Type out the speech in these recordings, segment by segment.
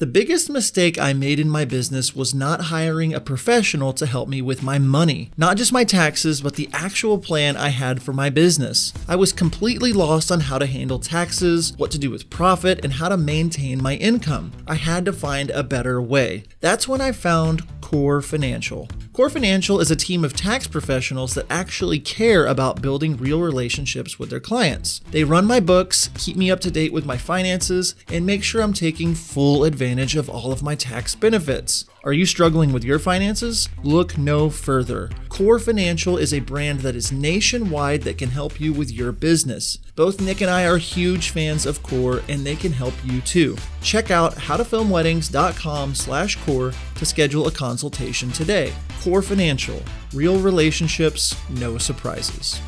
The biggest mistake I made in my business was not hiring a professional to help me with my money. Not just my taxes, but the actual plan I had for my business. I was completely lost on how to handle taxes, what to do with profit, and how to maintain my income. I had to find a better way. That's when I found Core Financial. Core Financial is a team of tax professionals that actually care about building real relationships with their clients. They run my books, keep me up to date with my finances, and make sure I'm taking full advantage of all of my tax benefits. Are you struggling with your finances? Look no further. Core Financial is a brand that is nationwide that can help you with your business. Both Nick and I are huge fans of Core, and they can help you too. Check out howtofilmweddings.com/core to schedule a consultation today. Core Financial. Real relationships, no surprises.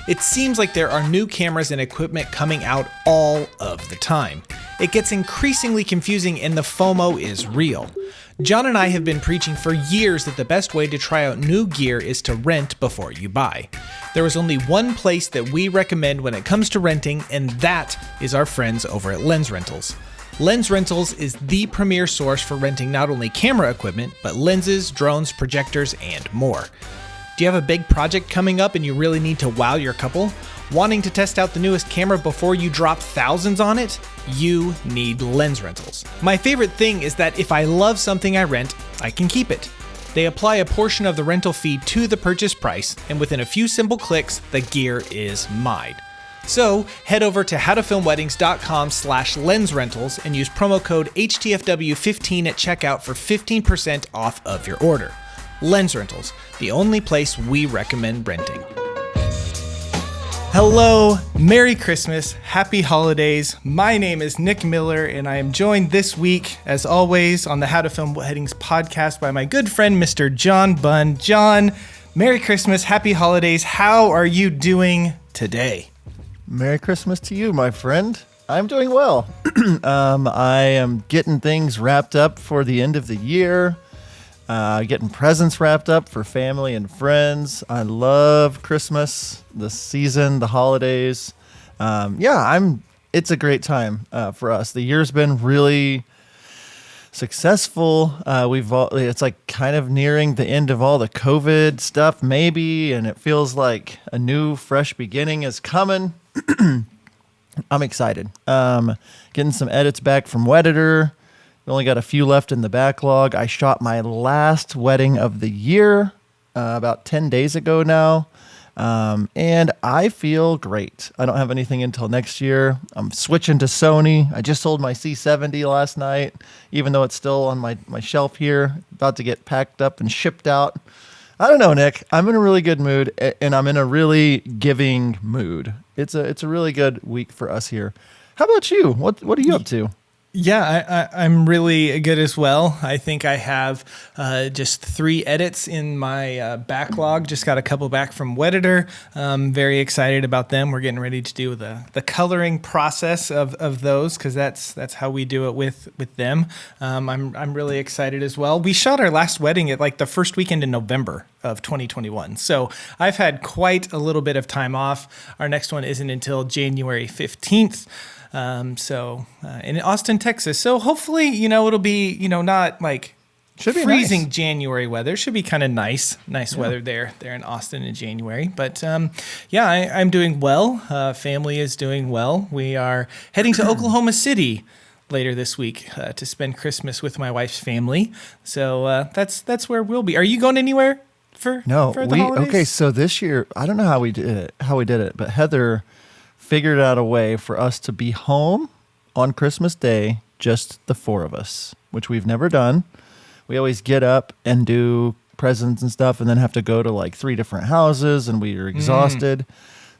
It seems like there are new cameras and equipment coming out all of the time. It gets increasingly confusing and the FOMO is real. John and I have been preaching for years that the best way to try out new gear is to rent before you buy. There is only one place that we recommend when it comes to renting, and that is our friends over at Lens Rentals. Lens Rentals is the premier source for renting not only camera equipment, but lenses, drones, projectors, and more. Do you have a big project coming up and you really need to wow your couple? Wanting to test out the newest camera before you drop thousands on it? You need Lens Rentals. My favorite thing is that if I love something I rent, I can keep it. They apply a portion of the rental fee to the purchase price, and within a few simple clicks, the gear is mine. So head over to howtofilmweddings.com/lensrentals and use promo code HTFW15 at checkout for 15% off of your order. Lens Rentals, the only place we recommend renting. Hello, Merry Christmas, Happy Holidays. My name is Nick Miller, and I am joined this week, as always, on the How to Film Weddings podcast by my good friend, Mr. John Bunn. John, Merry Christmas, Happy Holidays. How are you doing today? Merry Christmas to you, my friend. I'm doing well. I am getting things wrapped up for the end of the year. Getting presents wrapped up for family and friends. I love Christmas, the season, the holidays. It's a great time for us. The year's been really successful. It's like kind of nearing the end of all the COVID stuff, maybe, and it feels like a new, fresh beginning is coming. I'm excited. Getting some edits back from Wedditor. We only got a few left in the backlog. I shot my last wedding of the year about 10 days ago now, and I feel great. I don't have anything until next year. I'm switching to Sony. I just sold my C70 last night, even though it's still on my shelf here, about to get packed up and shipped out. I don't know, Nick. I'm in a really good mood, and I'm in a really giving mood. It's a really good week for us here. How about you? What are you up to? Yeah, I'm really good as well. I think I have just 3 edits in my backlog. Just got a couple back from Wedditor. Very excited about them. We're getting ready to do the coloring process of those, because that's how we do it with them. I'm really excited as well. We shot our last wedding at like the first weekend in November of 2021. So I've had quite a little bit of time off. Our next one isn't until January 15th. In Austin, Texas. So hopefully, it'll be, not like freezing nice January weather. Should be kind of nice weather there in Austin in January. But I'm doing well. Family is doing well. We are heading to Oklahoma City later this week to spend Christmas with my wife's family. So that's where we'll be. Are you going anywhere for the holidays? Okay, so this year, I don't know how we did it, but Heather figured out a way for us to be home on Christmas Day, just the 4 of us, which we've never done. We always get up and do presents and stuff and then have to go to like 3 different houses, and we are exhausted.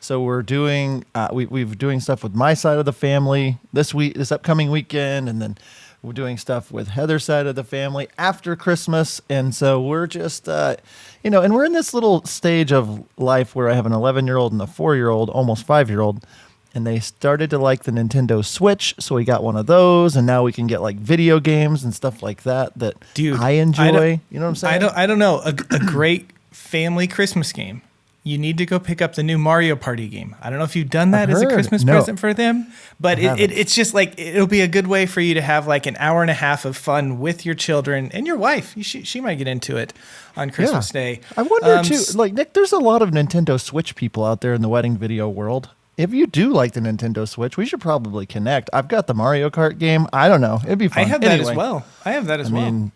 So we're doing we've doing stuff with my side of the family this upcoming weekend, and then we're doing stuff with Heather's side of the family after Christmas. And so we're just and we're in this little stage of life where I have an 11-year-old and a 4-year-old, almost 5-year-old, and they started to like the Nintendo Switch, so we got one of those, and now we can get like video games and stuff like that Dude, I enjoy. You know what I'm saying? I don't know. A great family Christmas game you need to go pick up the new Mario Party game. I don't know if you've done that as a heard. Christmas No. present for them, but haven't. it's just like, it'll be a good way for you to have like an hour and a half of fun with your children and your wife. She might get into it on Christmas Day. I wonder too, like Nick, there's a lot of Nintendo Switch people out there in the wedding video world. If you do like the Nintendo Switch, we should probably connect. I've got the Mario Kart game. I don't know. It'd be fun. I have that as Anyway, well. I I mean,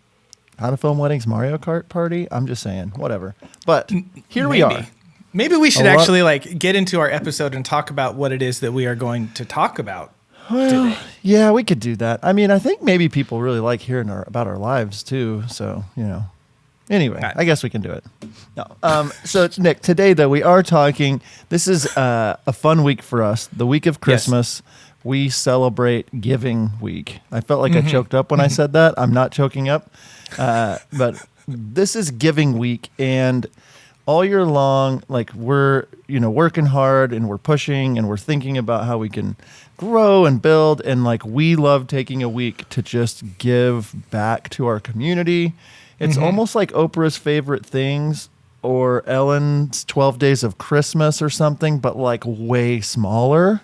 how to film weddings, Mario Kart party. I'm just saying, whatever. But here we are. Maybe we should A lot- actually like get into our episode and talk about what it is that we are going to talk about today. Yeah, we could do that. I mean, I think maybe people really like hearing about our lives too. So, Anyway, I guess we can do it. No. So it's Nick. Today, though, we are talking. This is a fun week for us. The week of Christmas. Yes. We celebrate Giving Week. I felt like I choked up when I said that. I'm not choking up. But this is Giving Week, and all year long, like we're working hard and we're pushing and we're thinking about how we can grow and build, and like we love taking a week to just give back to our community. It's almost like Oprah's Favorite Things or Ellen's 12 Days of Christmas or something, but like way smaller.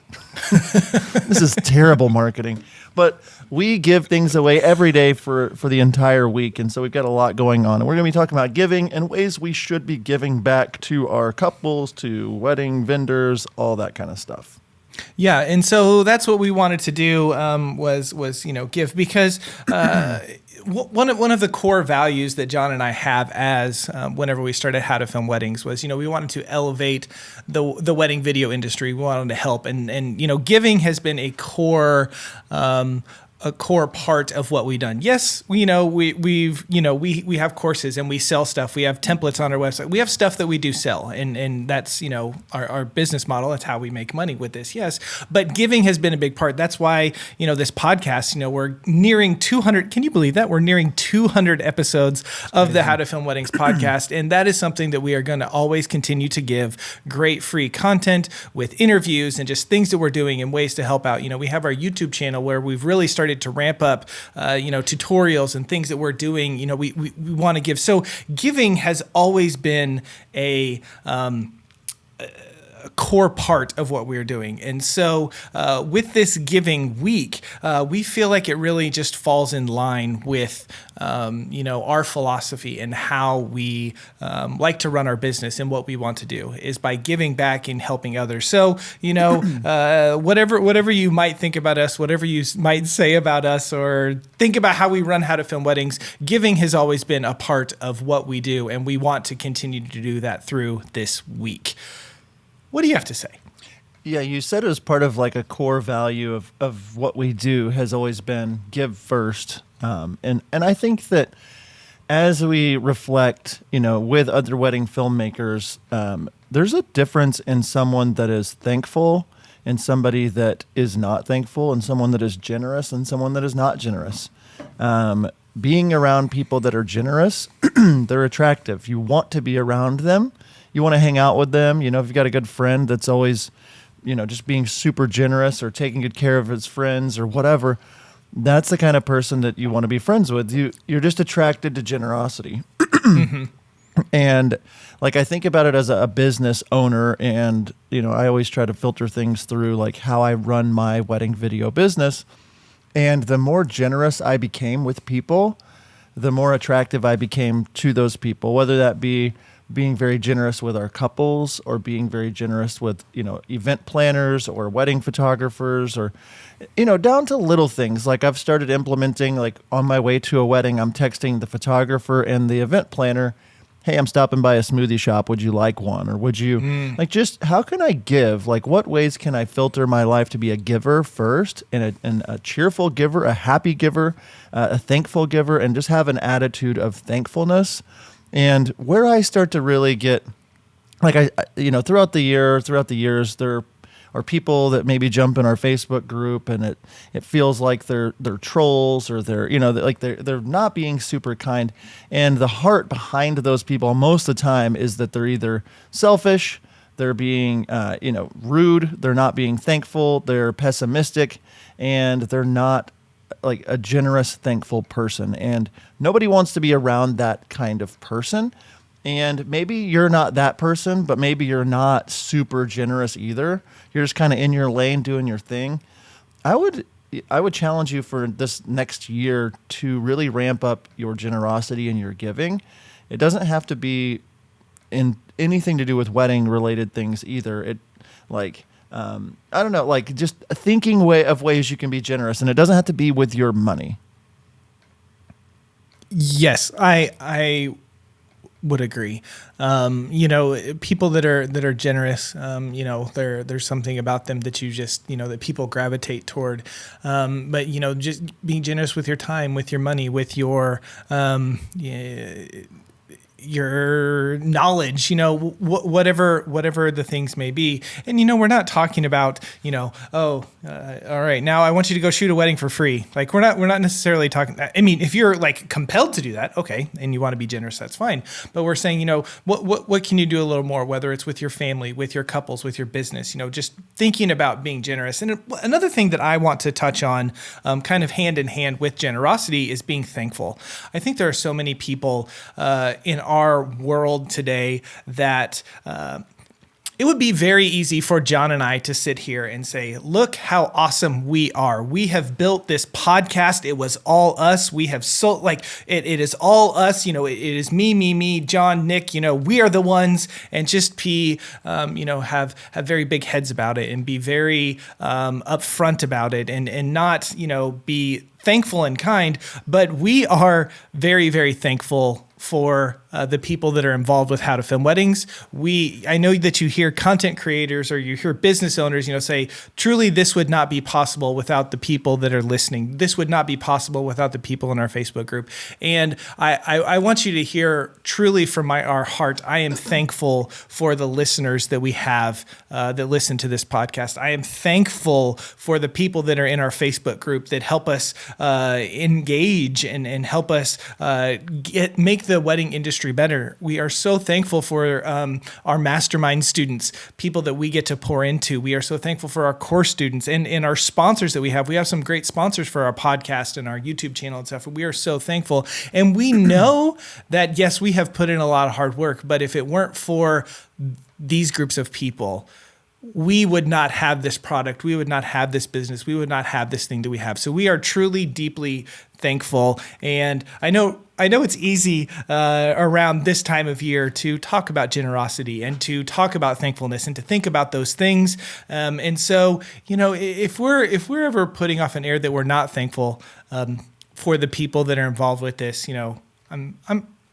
This is terrible marketing. But we give things away every day for the entire week. And so we've got a lot going on. And we're going to be talking about giving and ways we should be giving back to our couples, to wedding vendors, all that kind of stuff. Yeah, and so that's what we wanted to do was give, because one of the core values that John and I have as whenever we started How to Film Weddings was we wanted to elevate the wedding video industry. We wanted to help, and giving has been a core part of what we've done. Yes, we have courses and we sell stuff. We have templates on our website. We have stuff that we do sell, and that's our business model. That's how we make money with this. Yes, but giving has been a big part. That's why this podcast. We're nearing 200. Can you believe that we're nearing 200 episodes of the How to Film Weddings podcast, and that is something that we are going to always continue to give great free content with interviews and just things that we're doing and ways to help out. We have our YouTube channel where we've really started to ramp up, tutorials and things that we're doing. We want to give. So giving has always been a core part of what we're doing. And so with this Giving Week, we feel like it really just falls in line with, our philosophy and how we like to run our business, and what we want to do is by giving back and helping others. So, whatever you might think about us, whatever you might say about us, or think about how we run How to Film Weddings, giving has always been a part of what we do, and we want to continue to do that through this week. What do you have to say? Yeah, you said it was part of like a core value of what we do has always been give first. And I think that as we reflect, with other wedding filmmakers, there's a difference in someone that is thankful and somebody that is not thankful, and someone that is generous and someone that is not generous. Being around people that are generous, they're attractive. You want to be around them. You want to hang out with them. If you've got a good friend that's always, just being super generous or taking good care of his friends or whatever, that's the kind of person that you want to be friends with. You're just attracted to generosity. And like, I think about it as a business owner, and, I always try to filter things through like how I run my wedding video business. And the more generous I became with people, the more attractive I became to those people, whether that be being very generous with our couples, or being very generous with, event planners or wedding photographers, or, down to little things. Like I've started implementing, like on my way to a wedding, I'm texting the photographer and the event planner, hey, I'm stopping by a smoothie shop. Would you like one? Or would you just, how can I give? Like, what ways can I filter my life to be a giver first, and a cheerful giver, a happy giver, a thankful giver, and just have an attitude of thankfulness. And where I start to really get, like, throughout the years, there are people that maybe jump in our Facebook group, and it feels like they're trolls, or they're not being super kind. And the heart behind those people most of the time is that they're either selfish, they're being rude, they're not being thankful, they're pessimistic, and they're not like a generous, thankful person. And nobody wants to be around that kind of person. and maybe you're not that person, but maybe you're not super generous either. You're just kind of in your lane doing your thing. I would challenge you for this next year to really ramp up your generosity and your giving. It doesn't have to be in anything to do with wedding related things either. It like I don't know, like just thinking of ways you can be generous, and it doesn't have to be with your money. Yes, I would agree. People that are generous, there's something about them that you just, that people gravitate toward. But just being generous with your time, with your money, with your knowledge, whatever the things may be. And, we're not talking about, all right, now I want you to go shoot a wedding for free. Like we're not necessarily talking, I mean, if you're like compelled to do that, okay, and you want to be generous, that's fine. But we're saying, what can you do a little more, whether it's with your family, with your couples, with your business, just thinking about being generous. And another thing that I want to touch on, kind of hand in hand with generosity, is being thankful. I think there are so many people in our world today that it would be very easy for John and I to sit here and say, look how awesome we are. We have built this podcast. It was all us. We have it is all us. It is me, John, Nick, we are the ones, and just be, have very big heads about it and be very upfront about it and not, be thankful and kind. But we are very, very thankful for the people that are involved with How to Film Weddings. I know that you hear content creators or you hear business owners, say, truly, this would not be possible without the people that are listening. This would not be possible without the people in our Facebook group. And I want you to hear truly from our heart, I am thankful for the listeners that we have that listen to this podcast. I am thankful for the people that are in our Facebook group that help us engage and help us make the wedding industry better. We are so thankful for our mastermind students, people that we get to pour into. We are so thankful for our core students and our sponsors that we have. We have some great sponsors for our podcast and our YouTube channel and stuff. We are so thankful. And we know that, yes, we have put in a lot of hard work, but if it weren't for these groups of people, we would not have this product. We would not have this business. We would not have this thing that we have. So we are truly deeply thankful. And I know it's easy around this time of year to talk about generosity and to talk about thankfulness and to think about those things. And so, if we're ever putting off an air that we're not thankful for the people that are involved with this, I'm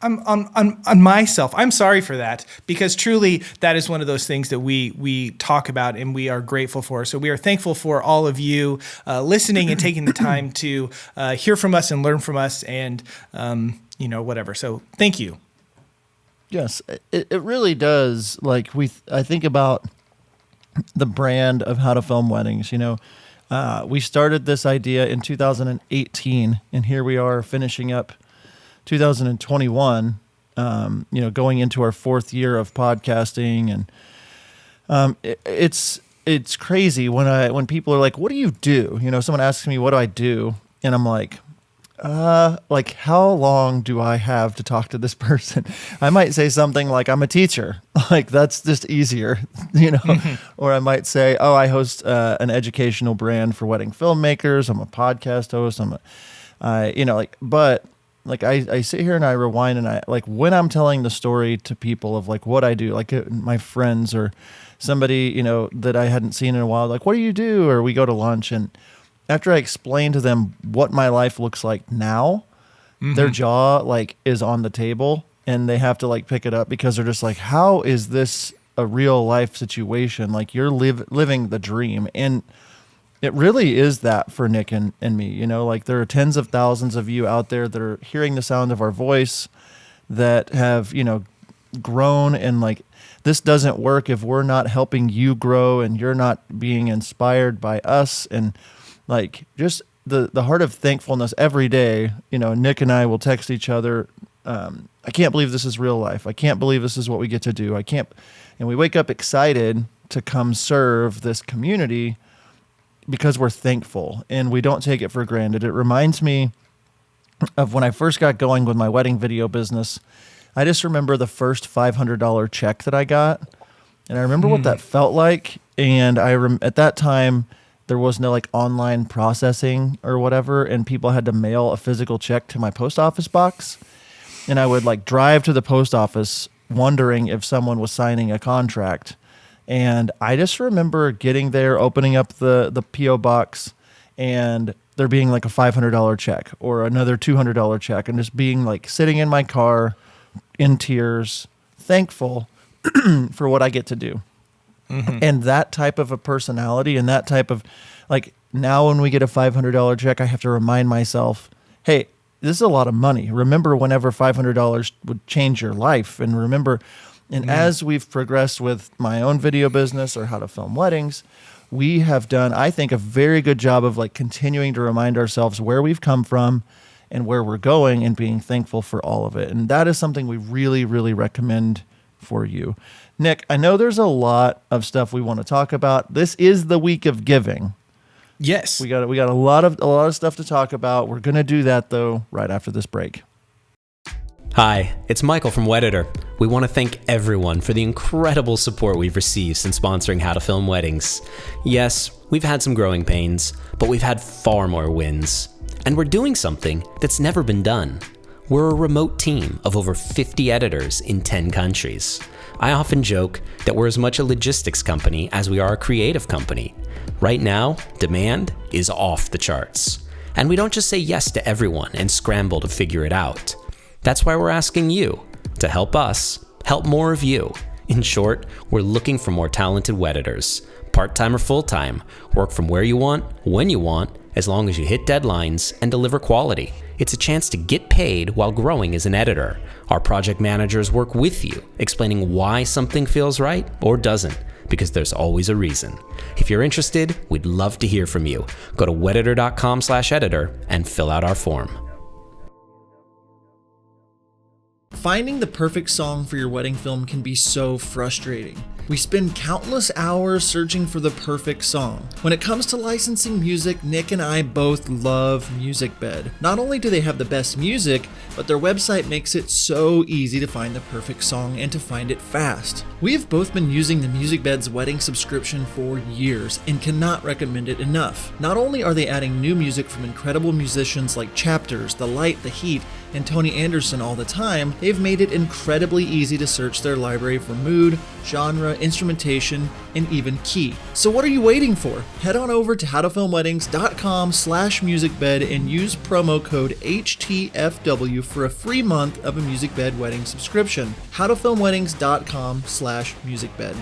on myself. I'm sorry for that, because truly that is one of those things that we talk about and we are grateful for. So we are thankful for all of you listening and taking the time to hear from us and learn from us and, whatever. So thank you. Yes, it really does. Like I think about the brand of How to Film Weddings. We started this idea in 2018, and here we are finishing up 2021, going into our fourth year of podcasting, and it's crazy when people are like, "What do you do?" Someone asks me, "What do I do?" and I'm like, how long do I have to talk to this person? I might say something like, "I'm a teacher," like that's just easier, Or I might say, "Oh, I host an educational brand for wedding filmmakers. I'm a podcast host. But I sit here and I rewind, and I when I'm telling the story to people of what I do, my friends or somebody, that I hadn't seen in a while, what do you do? Or we go to lunch, and after I explain to them what my life looks like now, their jaw is on the table and they have to pick it up, because they're just how is this a real life situation? You're living the dream. And it really is that for Nick and me, there are tens of thousands of you out there that are hearing the sound of our voice, that have, grown, and this doesn't work if we're not helping you grow and you're not being inspired by us. And just the heart of thankfulness every day. Nick and I will text each other. I can't believe this is real life. I can't believe this is what we get to do. And we wake up excited to come serve this community, because we're thankful and we don't take it for granted. It reminds me of when I first got going with my wedding video business. I just remember the first $500 check that I got, and I remember what that felt like. And at that time, there was no like online processing or whatever, and people had to mail a physical check to my post office box. And I would like drive to the post office wondering if someone was signing a contract. And I just remember getting there, opening up the P.O. box, and there being like a $500 check or another $200 check, and just being like sitting in my car in tears, thankful for what I get to do. And that type of a personality and that type of like, now when we get a $500 check, I have to remind myself, hey, this is a lot of money. Remember whenever $500 would change your life. And remember, and as we've progressed with my own video business or how to film weddings, we have done, I think, a very good job of like continuing to remind ourselves where we've come from and where we're going and being thankful for all of it. And that is something we really, really recommend for you. Nick, I know there's a lot of stuff we want to talk about. This is the week of giving. Yes. We got a lot of stuff to talk about. We're going to do that though right after this break. Hi, it's Michael from Wedditor. We want to thank everyone for the incredible support we've received since sponsoring How to Film Weddings. Yes, we've had some growing pains, but we've had far more wins. And we're doing something that's never been done. We're a remote team of over 50 editors in 10 countries. I often joke that we're as much a logistics company as we are a creative company. Right now, demand is off the charts. And we don't just say yes to everyone and scramble to figure it out. That's why we're asking you to help us help more of you. In short, we're looking for more talented Wedditors. Part-time or full-time, work from where you want, when you want, as long as you hit deadlines and deliver quality. It's a chance to get paid while growing as an editor. Our project managers work with you, explaining why something feels right or doesn't, because there's always a reason. If you're interested, we'd love to hear from you. Go to wedditor.com/editor and fill out our form. Finding the perfect song for your wedding film can be so frustrating. We spend countless hours searching for the perfect song. When it comes to licensing music, Nick and I both love MusicBed. Not only do they have the best music, but their website makes it so easy to find the perfect song and to find it fast. We have both been using the MusicBed's wedding subscription for years and cannot recommend it enough. Not only are they adding new music from incredible musicians like Chapters, The Light, The Heat, and Tony Anderson all the time, they've made it incredibly easy to search their library for mood, genre, instrumentation, and even key. So what are you waiting for? Head on over to howtofilmweddings.com/musicbed and use promo code HTFW for a free month of a MusicBed wedding subscription. howtofilmweddings.com/musicbed.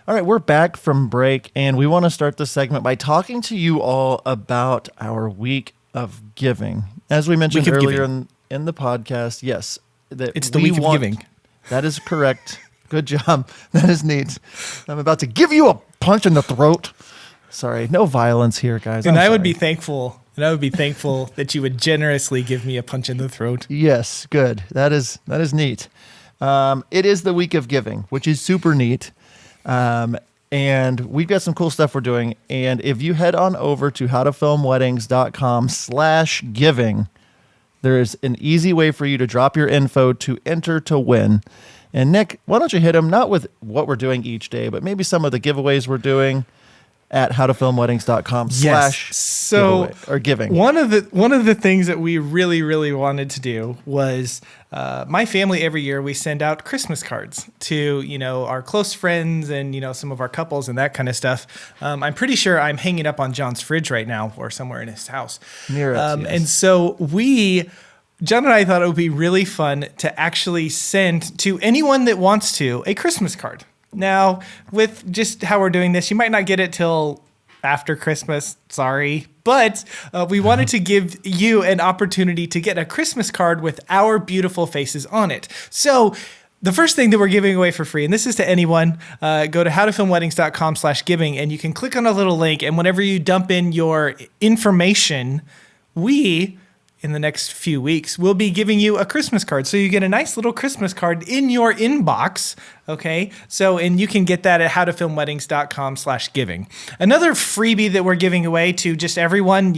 All right, we're back from break, and we want to start this segment by talking to you all about our week of giving. As we mentioned earlier in the podcast, yes, that it's the week of giving. That is correct. Good job. That is neat. I'm about to give you a punch in the throat. Sorry, no violence here, guys. And I would be thankful. And I would be thankful that you would generously give me a punch in the throat. Yes, good. That is neat. It is the week of giving, which is super neat. And we've got some cool stuff we're doing. And if you head on over to howtofilmweddings.com/giving, there is an easy way for you to drop your info to enter to win. And Nick, why don't you hit them, not with what we're doing each day, but maybe some of the giveaways we're doing at howtofilmweddings.com/giveaway or giving. One of the things that we really wanted to do was my family every year we send out Christmas cards to our close friends and some of our couples and that kind of stuff. I'm pretty sure I'm hanging up on John's fridge right now or somewhere in his house. Near us, yes. And so John and I thought it would be really fun to actually send to anyone that wants to a Christmas card. Now, with just how we're doing this, you might not get it till after Christmas. Sorry. But we wanted to give you an opportunity to get a Christmas card with our beautiful faces on it. So the first thing that we're giving away for free, and this is to anyone, go to howtofilmweddings.com/giving, and you can click on a little link. And whenever you dump in your information, in the next few weeks, we'll be giving you a Christmas card. So you get a nice little Christmas card in your inbox Okay. So, and you can get that at howtofilmweddings.com/giving. Another freebie that we're giving away to just everyone,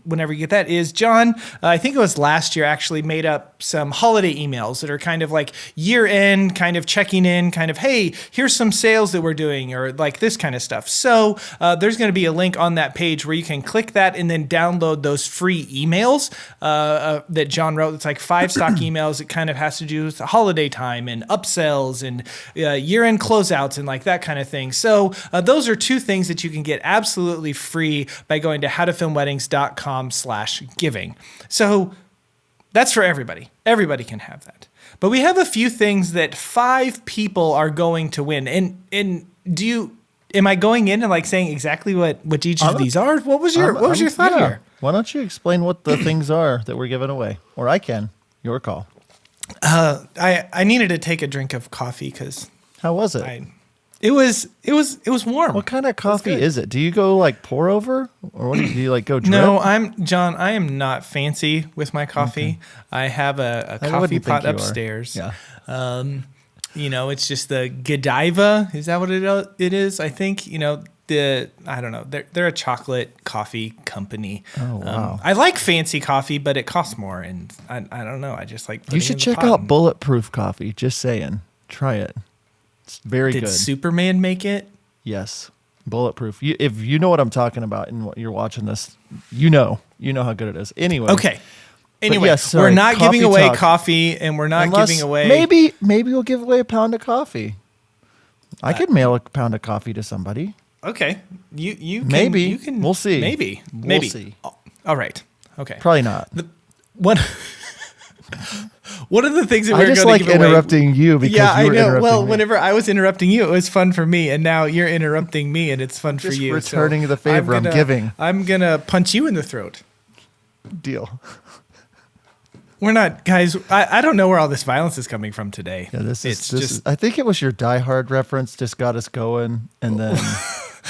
whenever you get that, is John, I think it was last year, actually made up some holiday emails that are kind of like year end, kind of checking in, kind of, hey, here's some sales that we're doing, or like this kind of stuff. So there's going to be a link on that page where you can click that and then download those free emails that John wrote. It's like 5 stock emails. It kind of has to do with the holiday time and upsells and year-end closeouts and like that kind of thing. So those are 2 things that you can get absolutely free by going to howtofilmweddings.com/giving. So that's for everybody. Everybody can have that. But we have a few things that 5 people are going to win. And am I going in and like saying exactly what each of these are? What was your thought here? Why don't you explain what the things are that we're giving away? Or I can. Your call. I needed to take a drink of coffee because How was it? it was warm. What kind of coffee is it? Do you go like pour over, or what do you like go drip? No, John. I am not fancy with my coffee. Okay. I have a coffee pot upstairs. Yeah. It's just the Godiva. Is that what it is? I think, I don't know. They're a chocolate coffee company. Oh, wow. I like fancy coffee, but it costs more. And I don't know. I just like You should check out Bulletproof Coffee. Just saying. Try it. It's very good. Did Superman make it? Yes. Bulletproof. If you know what I'm talking about and you're watching this, you know how good it is. Anyway. Okay. Anyway, yes, we're not giving away talk. Coffee, and we're not giving away. Maybe we'll give away a pound of coffee. I could mail a pound of coffee to somebody. Okay, you can, maybe you can. We'll see. Maybe We'll see. All right. Okay. Probably not. One of the things that I just like interrupting you because you were interrupting Well, me. whenever I was interrupting you, it was fun for me, and now you're interrupting me, and it's fun for you. Returning the favor I'm giving. I'm gonna punch you in the throat. Deal. We're not, guys. I don't know where all this violence is coming from today. Yeah, this is. I think it was your Die Hard reference just got us going, and then.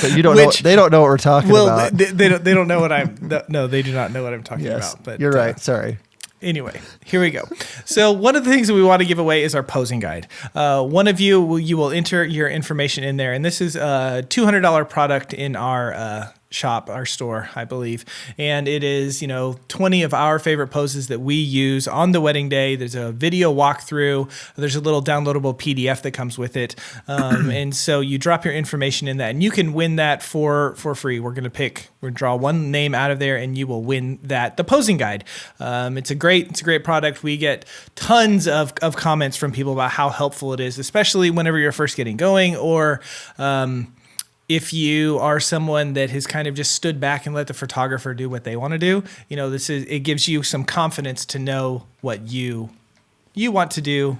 But you don't know. They don't know what we're talking about. They don't know what I'm. No, they do not know what I'm talking yes, about. But you're right. Sorry. Anyway, here we go. So one of the things that we want to give away is our posing guide. One of you will enter your information in there, and this is a $200 product in our shop, our store, I believe. And it is, 20 of our favorite poses that we use on the wedding day. There's a video walkthrough. There's a little downloadable PDF that comes with it. And so you drop your information in that, and you can win that for free. We're going to draw one name out of there, and you will win that, the posing guide. It's a great product. We get tons of comments from people about how helpful it is, especially whenever you're first getting going, or if you are someone that has kind of just stood back and let the photographer do what they want to do. It gives you some confidence to know what you want to do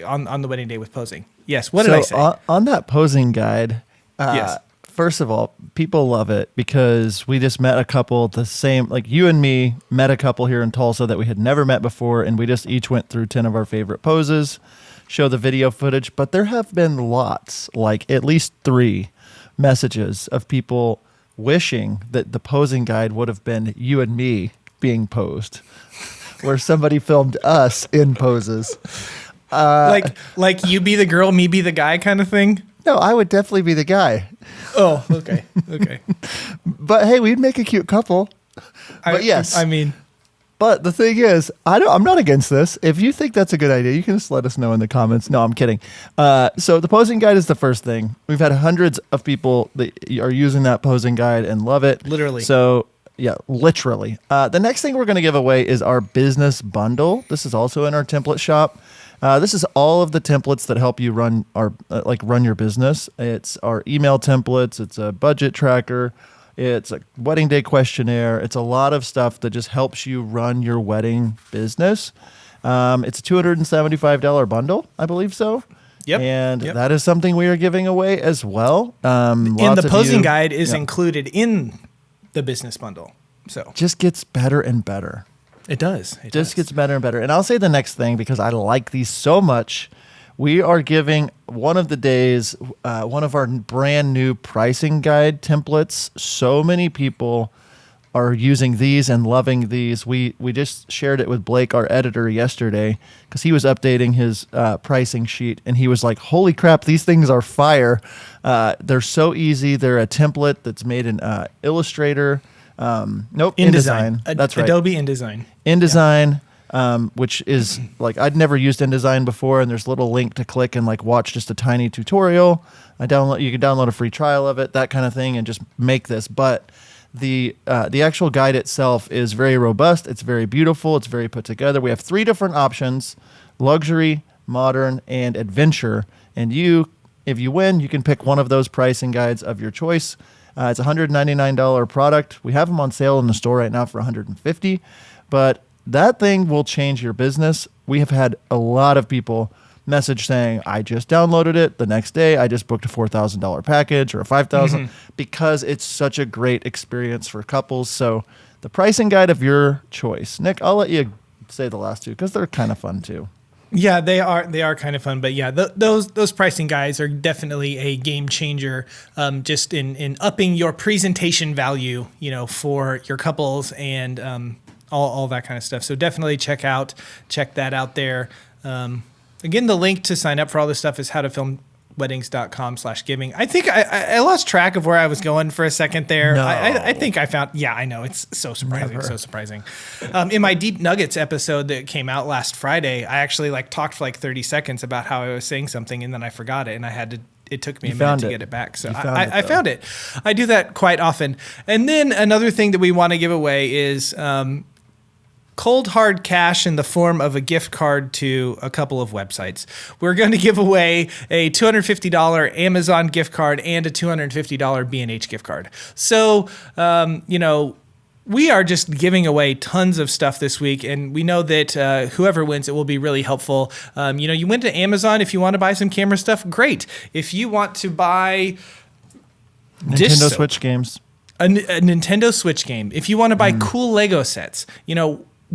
on the wedding day with posing. Yes. What did I say? On that posing guide, yes. First of all, people love it because we just met a couple, the same, like you and me met a couple here in Tulsa that we had never met before, and we just each went through 10 of our favorite poses, show the video footage, but there have been lots, like at least 3 messages of people wishing that the posing guide would have been you and me being posed, where somebody filmed us in poses. Like you be the girl, me be the guy kind of thing? No, I would definitely be the guy. Oh, okay. But hey, we'd make a cute couple. Yes. But the thing is, I'm not against this. If you think that's a good idea, you can just let us know in the comments. No, I'm kidding. So the posing guide is the first thing. We've had hundreds of people that are using that posing guide and love it. Literally. So yeah, literally. The next thing we're going to give away is our business bundle. This is also in our template shop. This is all of the templates that help you run your business. It's our email templates. It's a budget tracker. It's a wedding day questionnaire. It's a lot of stuff that just helps you run your wedding business. It's a $275 bundle, I believe so. Yep. And that is something we are giving away as well. And the posing guide is included in the business bundle. So just gets better and better. It does. It just gets better and better. And I'll say the next thing because I like these so much. We are giving one of the days, one of our brand new pricing guide templates. So many people are using these and loving these. We just shared it with Blake, our editor, yesterday because he was updating his pricing sheet, and he was like, "Holy crap, these things are fire! They're so easy. They're a template that's made in Illustrator. InDesign. That's right, Adobe InDesign. InDesign." Which is like, I'd never used InDesign before, and there's a little link to click and like watch just a tiny tutorial. You can download a free trial of it, that kind of thing, and just make this. But the actual guide itself is very robust. It's very beautiful. It's very put together. We have 3 different options: luxury, modern, and adventure. And if you win, you can pick one of those pricing guides of your choice. It's a $199 product. We have them on sale in the store right now for $150, but that thing will change your business. We have had a lot of people message saying, I just downloaded it. The next day, I just booked a $4,000 package or a $5,000 because it's such a great experience for couples. So the pricing guide of your choice. Nick, I'll let you say the last 2 because they're kind of fun too. Yeah, they are kind of fun, but yeah, those pricing guides are definitely a game changer, just in upping your presentation value, for your couples and all that kind of stuff. So definitely check that out there. Again, the link to sign up for all this stuff is howtofilmweddings.com/giving. I think I lost track of where I was going for a second there. No. I think I found, I know, it's so surprising, Never. so surprising. In my Deep Nuggets episode that came out last Friday, I actually talked for 30 seconds about how I was saying something, and then I forgot it, and it took me a minute to get it back. So I found it. I do that quite often. And then another thing that we want to give away is cold hard cash in the form of a gift card to a couple of websites. We're going to give away a $250 Amazon gift card and a $250 B&H gift card. So, we are just giving away tons of stuff this week, and we know that whoever wins it will be really helpful. You went to Amazon. If you want to buy some camera stuff, great. If you want to buy Nintendo Switch games. A Nintendo Switch game. If you want to buy cool Lego sets,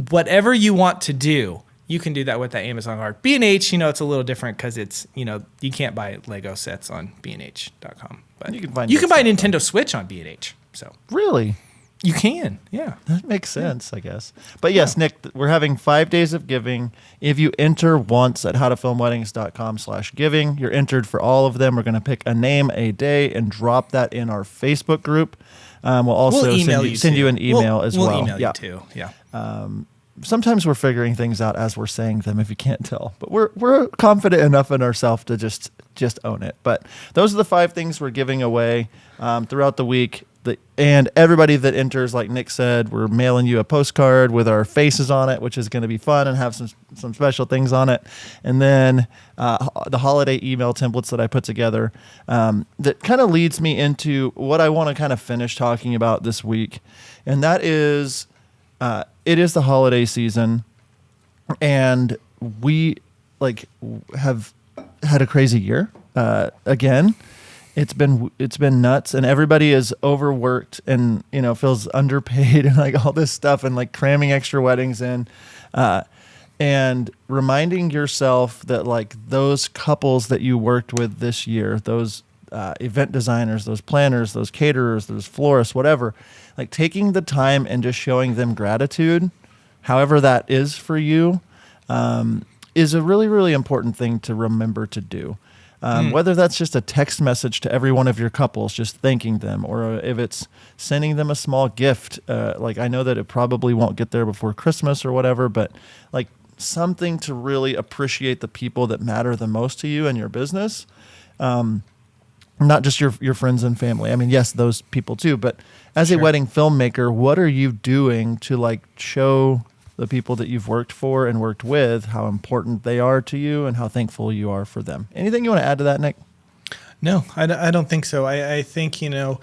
whatever you want to do, you can do that with that Amazon card. B&H, it's a little different because it's, you can't buy Lego sets on B&H.com. But you can buy Nintendo Switch on B&H. So Really? You can, yeah. That makes sense, I guess. But yes, Nick, we're having 5 days of giving. If you enter once at howtofilmweddings.com/giving, you're entered for all of them. We're going to pick a name, a day, and drop that in our Facebook group. We'll also send you an email as well. We'll email you too, yeah. Sometimes we're figuring things out as we're saying them, if you can't tell. But we're confident enough in ourselves to just own it. But those are the 5 things we're giving away throughout the week. And everybody that enters, like Nick said, we're mailing you a postcard with our faces on it, which is going to be fun and have some special things on it. And then the holiday email templates that I put together that kind of leads me into what I want to kind of finish talking about this week. And that is, it is the holiday season, and we have had a crazy year again. It's been nuts, and everybody is overworked and feels underpaid and all this stuff and cramming extra weddings in, and reminding yourself that those couples that you worked with this year, those event designers, those planners, those caterers, those florists, whatever, taking the time and just showing them gratitude, however that is for you, is a really, really important thing to remember to do. Whether that's just a text message to every one of your couples, just thanking them, or if it's sending them a small gift, I know that it probably won't get there before Christmas or whatever, but something to really appreciate the people that matter the most to you and your business. Not just your friends and family. I mean, yes, those people too, but as a wedding filmmaker, what are you doing to show the people that you've worked for and worked with how important they are to you and how thankful you are for them? Anything you want to add to that, Nick? No, I don't think so. I think, being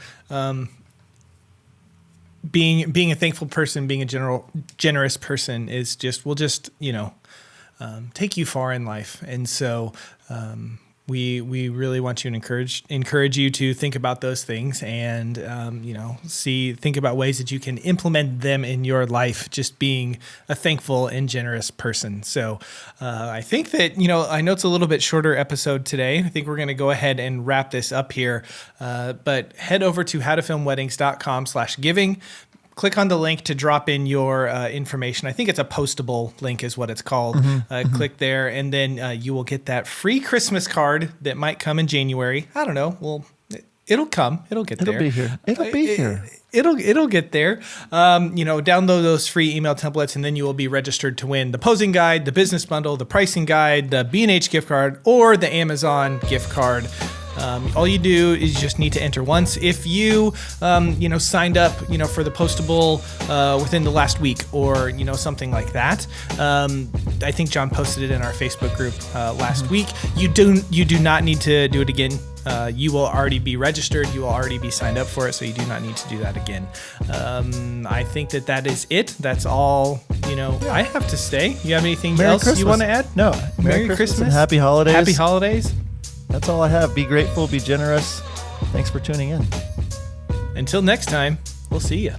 a thankful person, being a generous person is will take you far in life. And so, we really want you to encourage you to think about those things and, think about ways that you can implement them in your life, just being a thankful and generous person. So I think that, I know it's a little bit shorter episode today. I think we're going to go ahead and wrap this up here. But head over to howtofilmweddings.com/giving. click on the link to drop in your information. I think it's a postable link is what it's called. Click there, and then you will get that free Christmas card that might come in January. I don't know. Well, it'll come. It'll get there. It'll be here. It'll be here. It'll get there. Download those free email templates, and then you will be registered to win the posing guide, the business bundle, the pricing guide, the B&H gift card, or the Amazon gift card. All you do is you just need to enter once. If you, signed up, for the postable within the last week or, something like that. I think John posted it in our Facebook group last week. You do not need to do it again. You will already be registered. You will already be signed up for it, so you do not need to do that again. I think that is it. That's all, I have to say. You have anything Merry else Christmas. you want to add? No. Merry Christmas and Happy Holidays. Happy holidays. That's all I have. Be grateful, be generous. Thanks for tuning in. Until next time, we'll see you.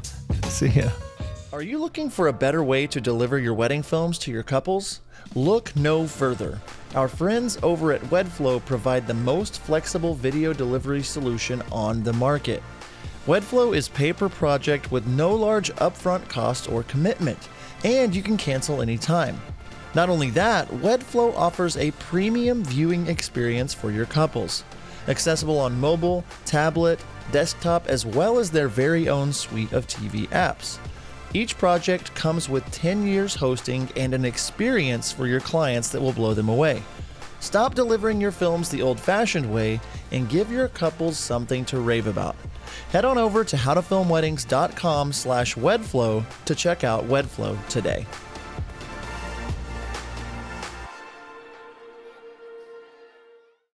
See ya. Are you looking for a better way to deliver your wedding films to your couples? Look no further. Our friends over at WedFlow provide the most flexible video delivery solution on the market. WedFlow is pay per project with no large upfront cost or commitment, and you can cancel anytime. Not only that, WedFlow offers a premium viewing experience for your couples, accessible on mobile, tablet, desktop, as well as their very own suite of TV apps. Each project comes with 10 years hosting and an experience for your clients that will blow them away. Stop delivering your films the old-fashioned way and give your couples something to rave about. Head on over to howtofilmweddings.com/WedFlow to check out WedFlow today.